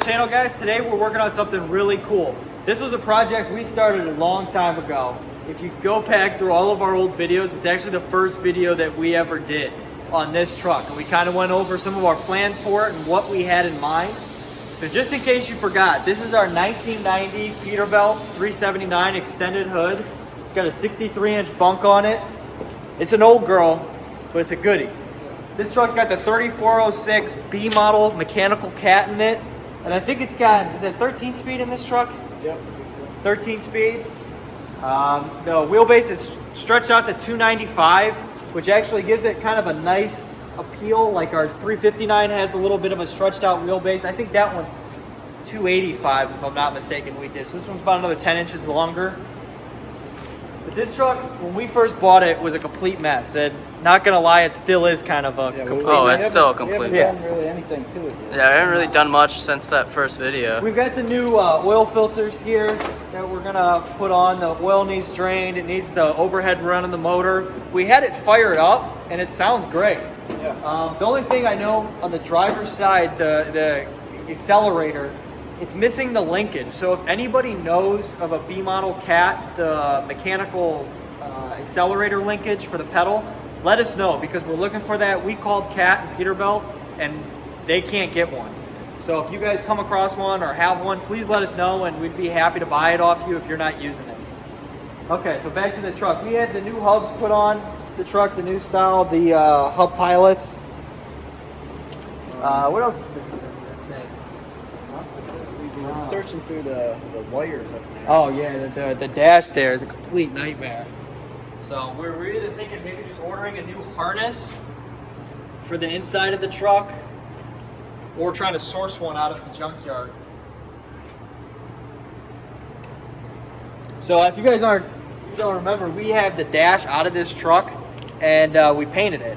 channel, guys. Today we're working on something really cool. This was a project we started a long time ago. If you go back through all of our old videos, it's actually the first video that we ever did on this truck. And we kind of went over some of our plans for it and what we had in mind. So just in case you forgot, this is our 1990 Peterbilt 379 extended hood. It's got a 63-inch bunk on it. It's an old girl, but it's a goodie. This truck's got the 3406 B model mechanical cat in it. And I think it's got, is it 13 speed in this truck? Yep. 13 speed. The wheelbase is stretched out to 295, which actually gives it kind of a nice appeal. Like our 359 has a little bit of a stretched out wheelbase. I think that one's 285 if I'm not mistaken we did. So this one's about another 10 inches longer. But this truck, when we first bought it, was a complete mess. And not gonna lie, it still is kind of a complete mess. It's still a complete mess. We haven't done really anything to it yet. Yeah, I haven't really done much since that first video. We've got the new oil filters here that we're gonna put on. The oil needs drained. It needs the overhead run on the motor. We had it fired up, and it sounds great. Yeah. The only thing I know on the driver's side, the accelerator, it's missing the linkage. So if anybody knows of a B model cat, the mechanical accelerator linkage for the pedal, let us know, because we're looking for that. We called Cat and Peterbilt and they can't get one. So if you guys come across one or have one, please let us know and we'd be happy to buy it off you if you're not using it. Okay, so back to the truck. We had the new hubs put on the truck, the new style, the hub pilots. What else is in this thing? We were searching through the wires up there. Oh yeah, the dash there is a complete nightmare. So we're either thinking maybe just ordering a new harness for the inside of the truck, or trying to source one out of the junkyard. So if you guys don't remember, we have the dash out of this truck, and we painted it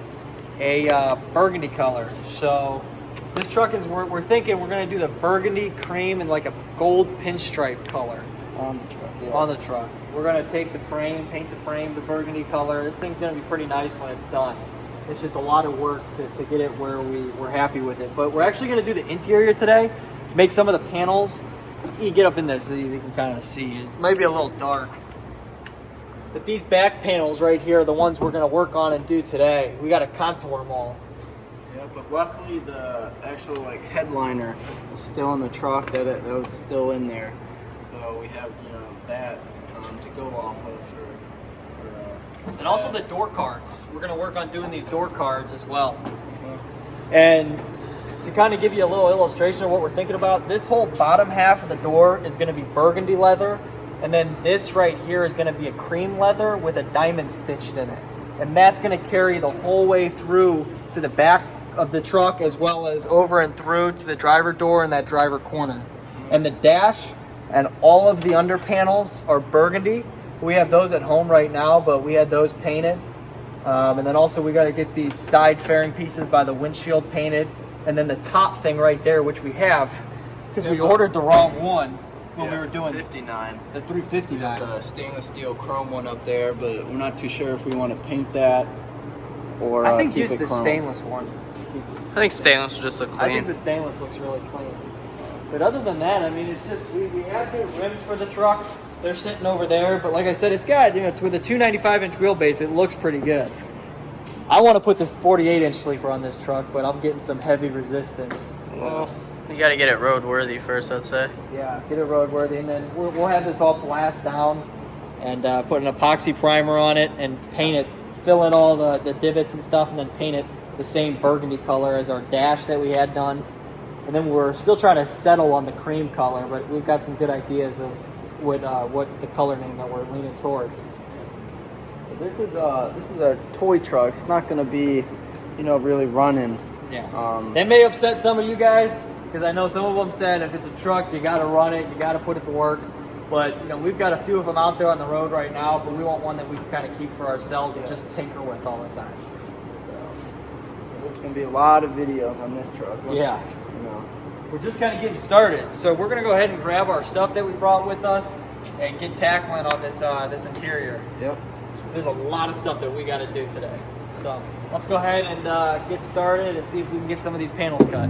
a burgundy color. So this truck is, we're thinking we're gonna do the burgundy, cream, and like a gold pinstripe color On the truck. Yeah. on the truck. We're gonna take the frame, paint the frame the burgundy color. This thing's gonna be pretty nice when it's done. It's just a lot of work to get it where we're happy with it. But we're actually gonna do the interior today, make some of the panels. You get up in there so you can kind of see. It might be a little dark. But these back panels right here are the ones we're gonna work on and do today. We gotta contour them all. Yeah, but luckily the actual like headliner is still in the truck. That was still in there, so we have that to go off of for And also the door cards. We're gonna work on doing these door cards as well. And to kind of give you a little illustration of what we're thinking about, this whole bottom half of the door is gonna be burgundy leather, and then this right here is gonna be a cream leather with a diamond stitched in it. And that's gonna carry the whole way through to the back of the truck, as well as over and through to the driver door and that driver corner. And the dash and all of the under panels are burgundy. We have those at home right now, but we had those painted. And then also we got to get these side fairing pieces by the windshield painted. And then the top thing right there, which we have, because we ordered the wrong one when we were doing 59. the 359. The stainless steel chrome one up there, but we're not too sure if we want to paint that or I think keep use it the chrome. stainless one. I think stainless will just look I think clean. the stainless looks really clean. But other than that, I mean, it's just, we have new rims for the truck. They're sitting over there, but like I said, it's got, it's with a 295-inch wheelbase, it looks pretty good. I want to put this 48-inch sleeper on this truck, but I'm getting some heavy resistance. Well, you got to get it roadworthy first, I'd say. Yeah, get it roadworthy, and then we'll have this all blast down and put an epoxy primer on it and paint it, fill in all the divots and stuff, and then paint it the same burgundy color as our dash that we had done. And then we're still trying to settle on the cream color, but we've got some good ideas of what the color name that we're leaning towards. This is our toy truck. It's not going to be, really running. Yeah. That may upset some of you guys, because I know some of them said if it's a truck, you got to run it, you got to put it to work. But we've got a few of them out there on the road right now, but we want one that we can kind of keep for ourselves and just tinker with all the time. There's going to be a lot of videos on this truck. Yeah. We're just kind of getting started. So we're going to go ahead and grab our stuff that we brought with us and get tackling on this this interior. Yep. There's a lot of stuff that we got to do today. So let's go ahead and get started and see if we can get some of these panels cut.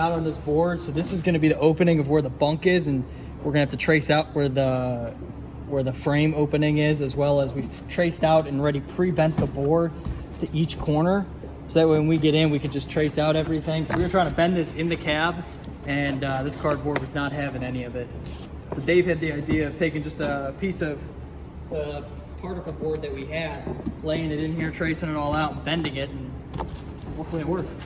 out on this board. So this is going to be the opening of where the bunk is, and we're going to have to trace out where the frame opening is, as well as we've traced out and already pre-bent the board to each corner. So that way when we get in, we can just trace out everything. So we were trying to bend this in the cab, and this cardboard was not having any of it. So Dave had the idea of taking just a piece of particle board that we had, laying it in here, tracing it all out, and bending it, and hopefully it works.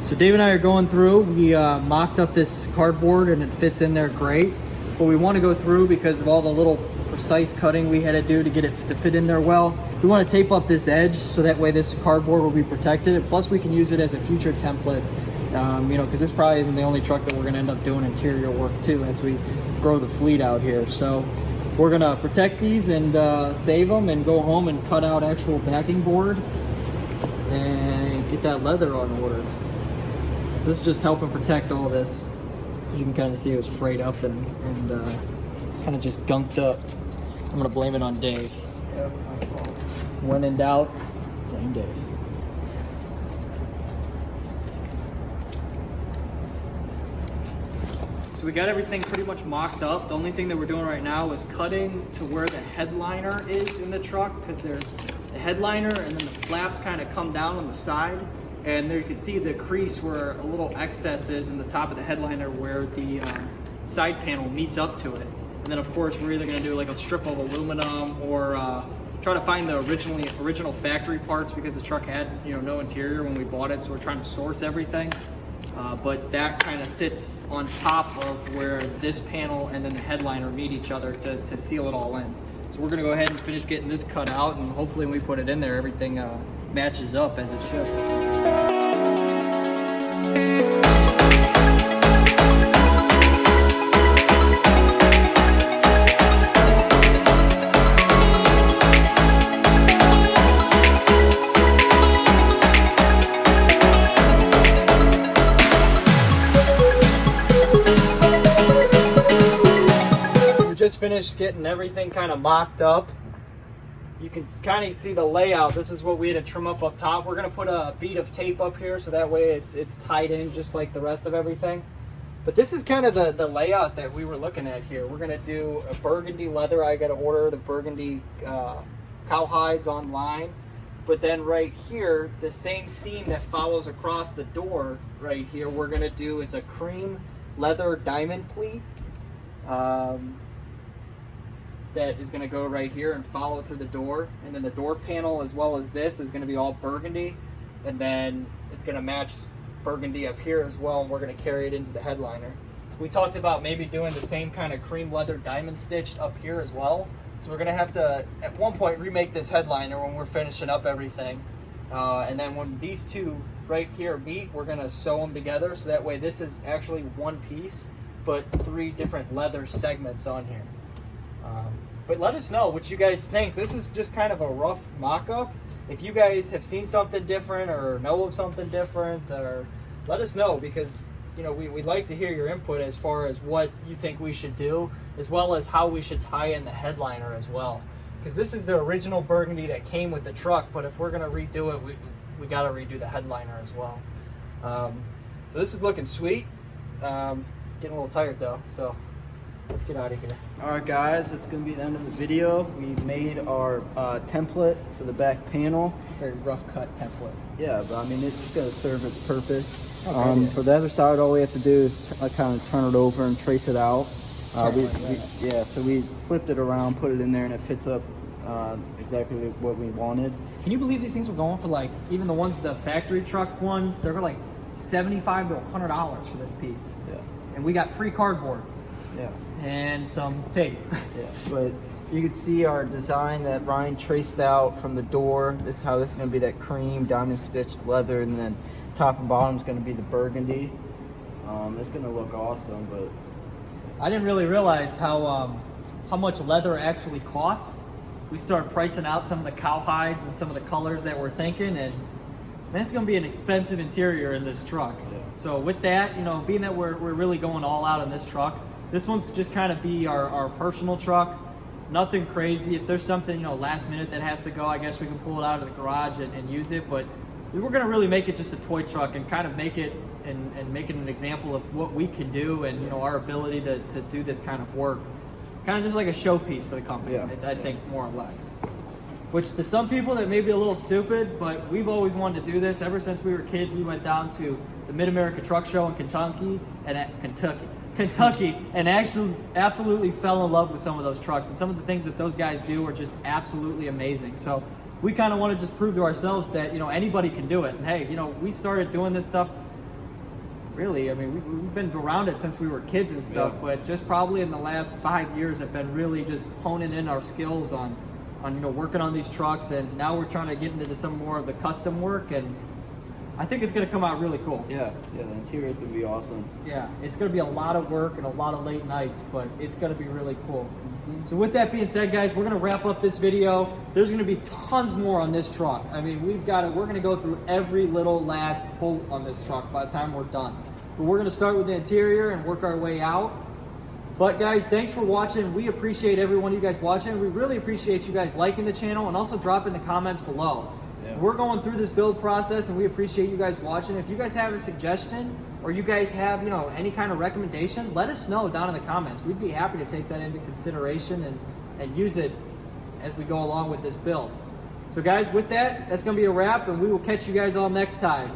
So Dave and I are going through. We mocked up this cardboard and it fits in there great. But we want to go through, because of all the little precise cutting we had to do to get it to fit in there well. We want to tape up this edge so that way this cardboard will be protected. And plus we can use it as a future template, you know, because this probably isn't the only truck that we're going to end up doing interior work too as we grow the fleet out here. So we're going to protect these and save them and go home and cut out actual backing board and get that leather on order. So this is just helping protect all this. As you can kind of see, it was frayed up and kind of just gunked up. I'm gonna blame it on Dave. Yep, my fault. When in doubt, blame Dave. So we got everything pretty much mocked up. The only thing that we're doing right now is cutting to where the headliner is in the truck, because there's the headliner and then the flaps kind of come down on the side. And there you can see the crease where a little excess is in the top of the headliner where the side panel meets up to it. And then of course we're either going to do like a strip of aluminum or try to find the original factory parts, because the truck had, you know, no interior when we bought it, so we're trying to source everything. But that kind of sits on top of where this panel and then the headliner meet each other to seal it all in. So we're going to go ahead and finish getting this cut out, and hopefully when we put it in there, everything matches up as it should. We just finished getting everything kind of mocked up. You can kind of see the layout. This is what we had to trim up top. We're gonna put a bead of tape up here so that way it's tied in just like the rest of everything. But this is kind of the layout that we were looking at here. We're gonna do a burgundy leather. I gotta order the burgundy cowhides online. But then right here, the same seam that follows across the door right here, we're gonna do, it's a cream leather diamond pleat. That is going to go right here and follow through the door, and then the door panel as well as this is going to be all burgundy, and then it's going to match burgundy up here as well, and we're going to carry it into the headliner. We talked about maybe doing the same kind of cream leather diamond stitched up here as well, so we're going to have to at one point remake this headliner when we're finishing up everything, and then when these two right here meet, we're going to sew them together so that way this is actually one piece but 3 different leather segments on here. But let us know what you guys think. This is just kind of a rough mock-up. If you guys have seen something different or know of something different, or let us know, because you know, we'd like to hear your input as far as what you think we should do, as well as how we should tie in the headliner as well. Because this is the original burgundy that came with the truck, but if we're gonna redo it, we gotta redo the headliner as well. So this is looking sweet. Getting a little tired though, so let's get out of here. All right, guys, it's gonna be the end of the video. We made our template for the back panel. Very rough cut template. Yeah, but I mean, it's gonna serve its purpose. Okay, yeah. For the other side, all we have to do is kind of turn it over and trace it out. So we flipped it around, put it in there, and it fits up exactly what we wanted. Can you believe these things were going for like, even the ones, the factory truck ones, they're like $75 to $100 for this piece. Yeah. And we got free cardboard. Yeah. And some tape. Yeah, but you can see our design that Ryan traced out from the door. This is how this is going to be, that cream diamond stitched leather, and then top and bottom is going to be the burgundy. It's going to look awesome, but I didn't really realize how much leather actually costs. We started pricing out some of the cowhides and some of the colors that we're thinking, and man, it's going to be an expensive interior in this truck. Yeah. So with that, you know, being that we're really going all out in this truck, this one's just kind of be our personal truck. Nothing crazy. If there's something, you know, last minute that has to go, I guess we can pull it out of the garage and use it. But we were going to really make it just a toy truck and kind of make it and make it an example of what we can do and, you know, our ability to do this kind of work. Kind of just like a showpiece for the company, Yeah. I think, more or less. Which to some people that may be a little stupid, but we've always wanted to do this. Ever since we were kids, we went down to the Mid-America Truck Show in Kentucky, and actually absolutely fell in love with some of those trucks. And some of the things that those guys do are just absolutely amazing. So we kind of want to just prove to ourselves that, you know, anybody can do it. And hey, you know, we started doing this stuff, really, I mean, we've been around it since we were kids and stuff, Yeah. but just probably in the last 5 years have been really just honing in our skills on you know, working on these trucks, and now we're trying to get into some more of the custom work, and I think it's going to come out really cool. yeah, the interior is going to be awesome. Yeah, it's going to be a lot of work and a lot of late nights, but it's going to be really cool. So with that being said, guys, we're going to wrap up this video. There's going to be tons more on this truck. I mean, we're going to go through every little last bolt on this truck by the time we're done. But we're going to start with the interior and work our way out. But guys, thanks for watching. We appreciate every one of you guys watching. We really appreciate you guys liking the channel and also dropping the comments below. Yeah. We're going through this build process and we appreciate you guys watching. If you guys have a suggestion or you guys have, you know, any kind of recommendation, let us know down in the comments. We'd be happy to take that into consideration and use it as we go along with this build. So guys, with that, that's going to be a wrap, and we will catch you guys all next time.